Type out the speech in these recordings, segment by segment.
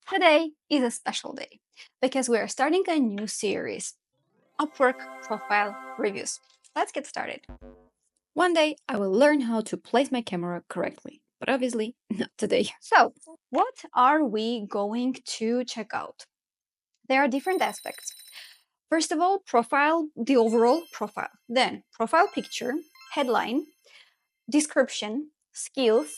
Today is a special day because we are starting a new series, UpWork Profile Reviews. Let's get started. One day I will learn how to place my camera correctly, but obviously not today. So, what are we going to check out? There are different aspects. First of all, profile, the overall profile. Then, profile picture, headline, description, skills,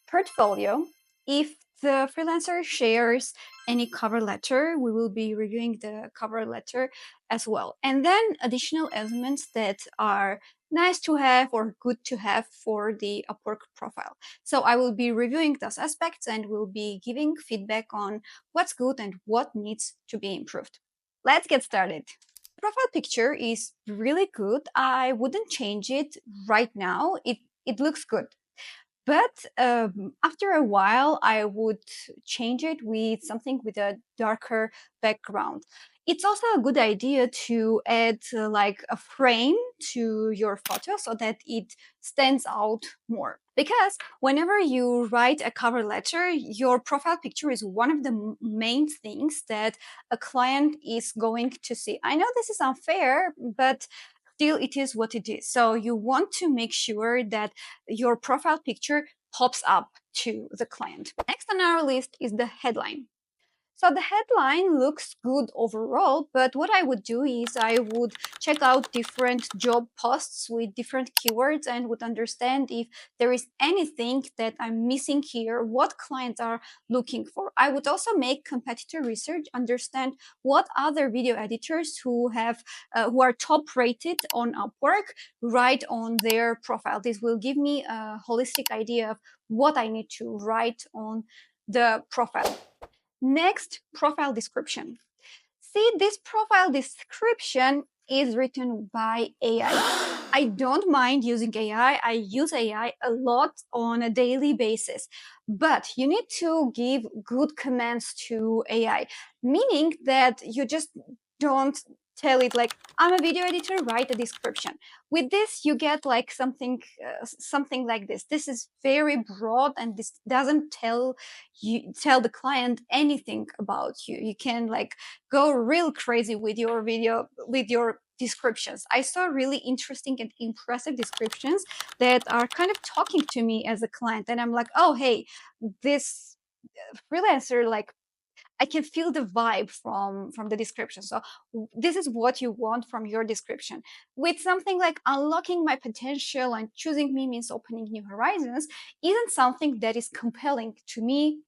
portfolio. If the freelancer shares any cover letter, we will be reviewing the cover letter as well. And then additional elements that are nice to have or good to have for the Upwork profile. So I will be reviewing those aspects and will be giving feedback on what's good and what needs to be improved. Let's get started. Profile picture is really good. I wouldn't change it right now. It looks good. But after a while, I would change it with something with a darker background. It's also a good idea to add like a frame to your photo so that it stands out more. Because whenever you write a cover letter, your profile picture is one of the main things that a client is going to see. I know this is unfair, but still it is what it is. So you want to make sure that your profile picture pops up to the client. Next on our list is the headline. So the headline looks good overall, but what I would do is I would check out different job posts with different keywords and would understand if there is anything that I'm missing here, what clients are looking for. I would also make competitor research, understand what other video editors who are top rated on Upwork write on their profile. This will give me a holistic idea of what I need to write on the profile. Next, profile description. See, this profile description is written by AI. I don't mind using AI. I use AI a lot on a daily basis, but you need to give good commands to AI, meaning that you just don't tell it like, I'm a video editor, write a description. With this, you get like something like this. This is very broad and this doesn't tell the client anything about you. You can like go real crazy with your video, with your descriptions. I saw really interesting and impressive descriptions that are kind of talking to me as a client. And I'm like, oh, hey, this freelancer, like, I can feel the vibe from the description. So this is what you want from your description. With something like unlocking my potential and choosing me means opening new horizons isn't something that is compelling to me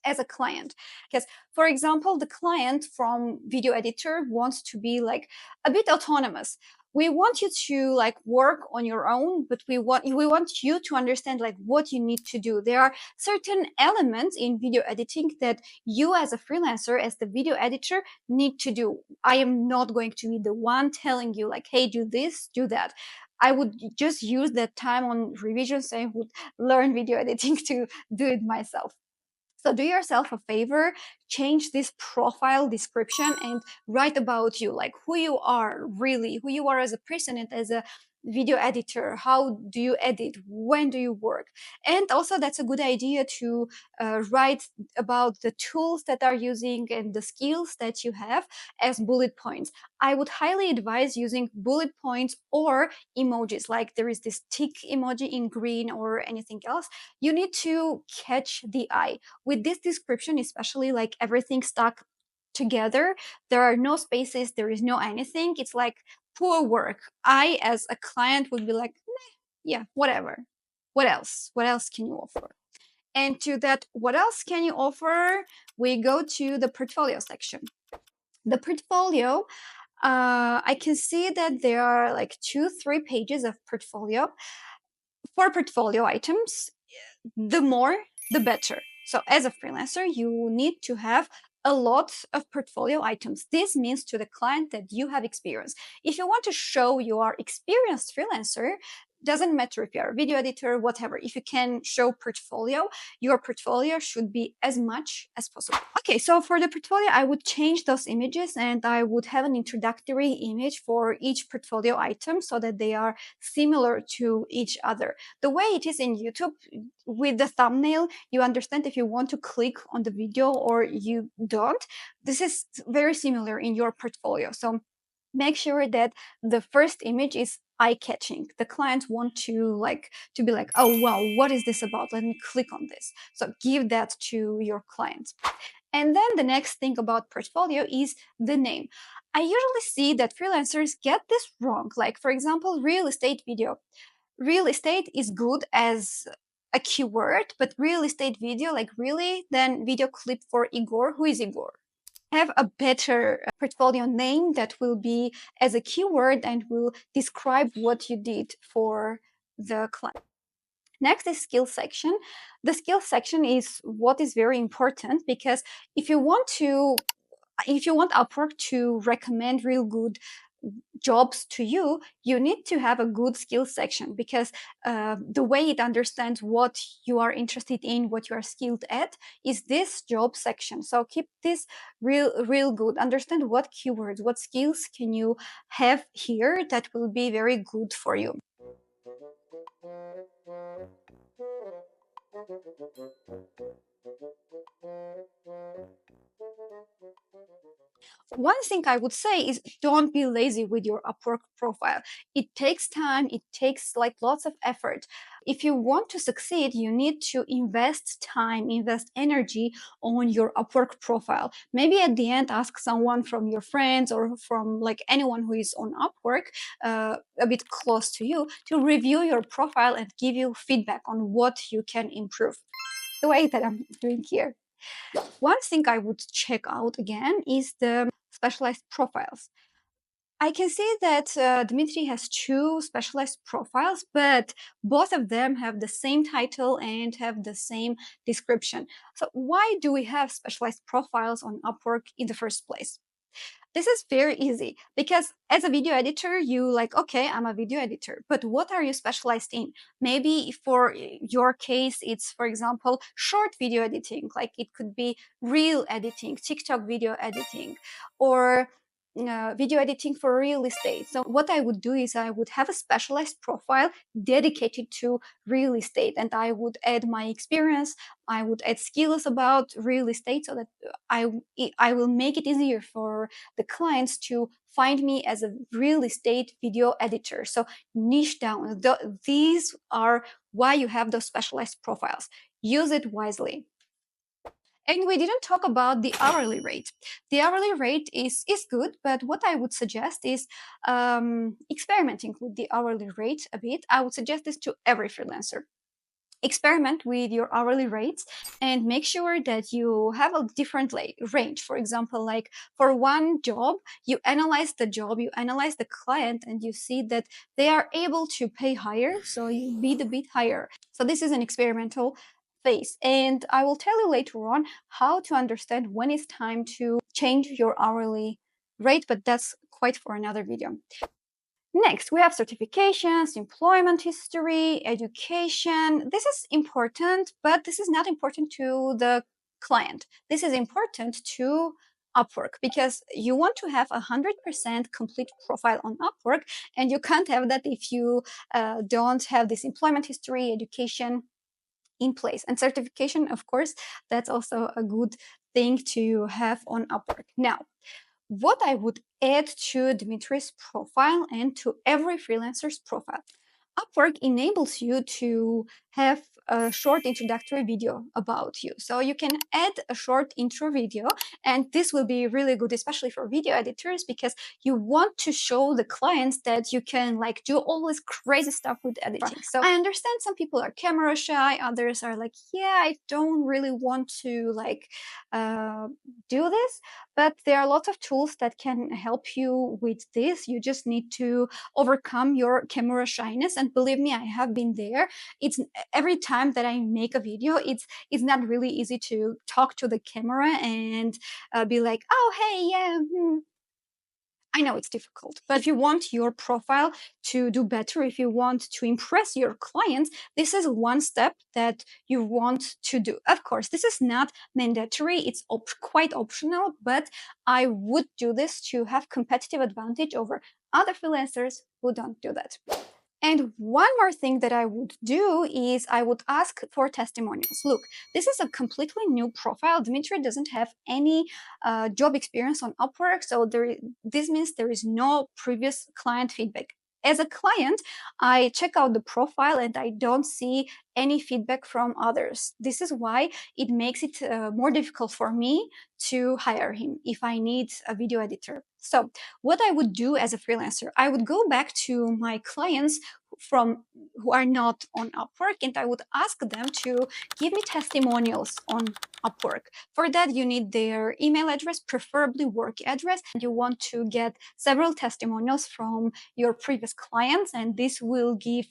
as a client. Because, for example, the client from video editor wants to be like a bit autonomous. We want you to like work on your own, but we want you to understand like what you need to do. There are certain elements in video editing that you as a freelancer, as the video editor, need to do. I am not going to be the one telling you like, hey, do this, do that. I would just use that time on revisions and would learn video editing to do it myself. So do yourself a favor, change this profile description and write about you, like who you are really, who you are as a person and as a video editor. How do you edit? When do you work? And also that's a good idea to write about the tools that are using and the skills that you have as bullet points. I would highly advise using bullet points or emojis, like there is this tick emoji in green or anything else. You need to catch the eye with this description, especially like everything stuck together. There are no spaces, there is no anything. It's like poor work. I, as a client, would be like, meh, yeah, whatever. What else? What else can you offer? And to that, what else can you offer? We go to the portfolio section. The portfolio, I can see that there are like 2-3 pages of portfolio. For portfolio items, the more, the better. So as a freelancer, you need to have a lot of portfolio items. This means to the client that you have experience. If you want to show you are experienced freelancer, Doesn't matter if you're a video editor, whatever. If you can show portfolio, your portfolio should be as much as possible. Okay, so for the portfolio, I would change those images and I would have an introductory image for each portfolio item so that they are similar to each other. The way it is in YouTube, with the thumbnail, you understand if you want to click on the video or you don't. This is very similar in your portfolio. So make sure that the first image is eye-catching. The clients want to be like, oh wow, what is this about? Let me click on this. So give that to your clients. And then the next thing about portfolio is the name. I usually see that freelancers get this wrong. Like, for example, real estate video. Real estate is good as a keyword, but real estate video, like really, then video clip for Igor. Who is Igor? Have a better portfolio name that will be as a keyword and will describe what you did for the client. Next is skill section. The skill section is what is very important, because if you want Upwork to recommend real good jobs to you, you need to have a good skill section, because the way it understands what you are interested in, what you are skilled at, is this job section. So keep this real good. Understand what keywords, what skills can you have here that will be very good for you. One thing I would say is don't be lazy with your Upwork profile. It takes time, it takes like lots of effort. If you want to succeed, you need to invest time, invest energy on your Upwork profile. Maybe at the end, ask someone from your friends or from like anyone who is on Upwork, a bit close to you, to review your profile and give you feedback on what you can improve. The way that I'm doing here. One thing I would check out again is the specialized profiles. I can see that Dmitry has two specialized profiles, but both of them have the same title and have the same description. So why do we have specialized profiles on Upwork in the first place? This is very easy, because as a video editor, you like, okay, I'm a video editor, but what are you specialized in? Maybe for your case, it's, for example, short video editing, like it could be reel editing, TikTok video editing, or video editing for real estate. So what I would do is I would have a specialized profile dedicated to real estate, and I would add my experience, I would add skills about real estate, so that I will make it easier for the clients to find me as a real estate video editor. So niche down. These are why you have those specialized profiles. Use it wisely. And we didn't talk about the hourly rate. The hourly rate is good, but what I would suggest is experimenting with the hourly rate a bit. I would suggest this to every freelancer. Experiment with your hourly rates and make sure that you have a different range. For example, like for one job, you analyze the job, you analyze the client, and you see that they are able to pay higher, so you bid a bit higher. So this is an experimental phase, and I will tell you later on how to understand when it's time to change your hourly rate, but that's quite for another video. Next, we have certifications, employment history, education. This is important, but this is not important to the client. This is important to Upwork, because you want to have 100% complete profile on Upwork, and you can't have that if you don't have this employment history, education in place. And certification, of course, that's also a good thing to have on Upwork. Now, what I would add to Dmitry's profile and to every freelancer's profile. Upwork enables you to have a short introductory video about you. So you can add a short intro video, and this will be really good, especially for video editors, because you want to show the clients that you can like do all this crazy stuff with editing. So I understand some people are camera shy, others are like, yeah, I don't really want to like do this, but there are lots of tools that can help you with this. You just need to overcome your camera shyness, and believe me, I have been there. It's every time that I make a video, it's not really easy to talk to the camera and be like, oh hey, yeah, I know it's difficult, but if you want your profile to do better, if you want to impress your clients, this is one step that you want to do. Of course, this is not mandatory, it's quite optional, but I would do this to have competitive advantage over other freelancers who don't do that. And one more thing that I would do is I would ask for testimonials. Look, this is a completely new profile. Dmitry doesn't have any job experience on Upwork, so this means there is no previous client feedback. As a client, I check out the profile and I don't see any feedback from others. This is why it makes it more difficult for me to hire him if I need a video editor. So, what I would do as a freelancer, I would go back to my clients from who are not on Upwork, and I would ask them to give me testimonials on Upwork. For that, you need their email address, preferably work address, and you want to get several testimonials from your previous clients, and this will give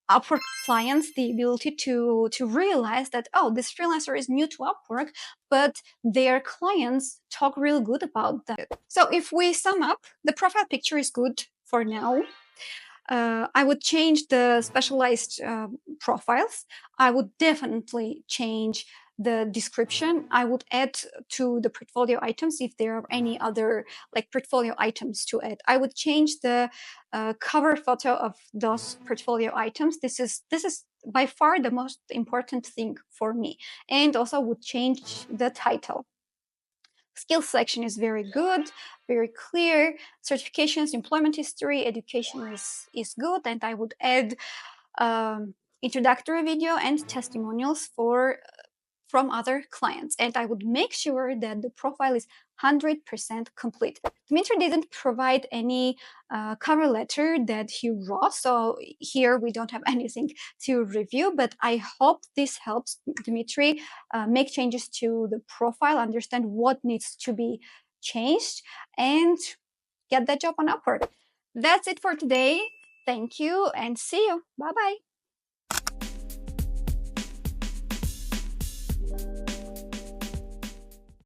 Upwork clients the ability to realize that, oh, this freelancer is new to Upwork, but their clients talk real good about them. So if we sum up, the profile picture is good for now. I would change the specialized profiles. I would definitely change the description. I would add to the portfolio items if there are any other like portfolio items to add. I would change the cover photo of those portfolio items. This is by far the most important thing for me. And also would change the title. Skill selection is very good, very clear. Certifications, employment history, education is good. And I would add introductory video and testimonials from other clients. And I would make sure that the profile is 100% complete. Dmitry didn't provide any cover letter that he wrote, so here we don't have anything to review, but I hope this helps Dmitry make changes to the profile, understand what needs to be changed, and get that job on Upwork. That's it for today. Thank you and see you. Bye-bye.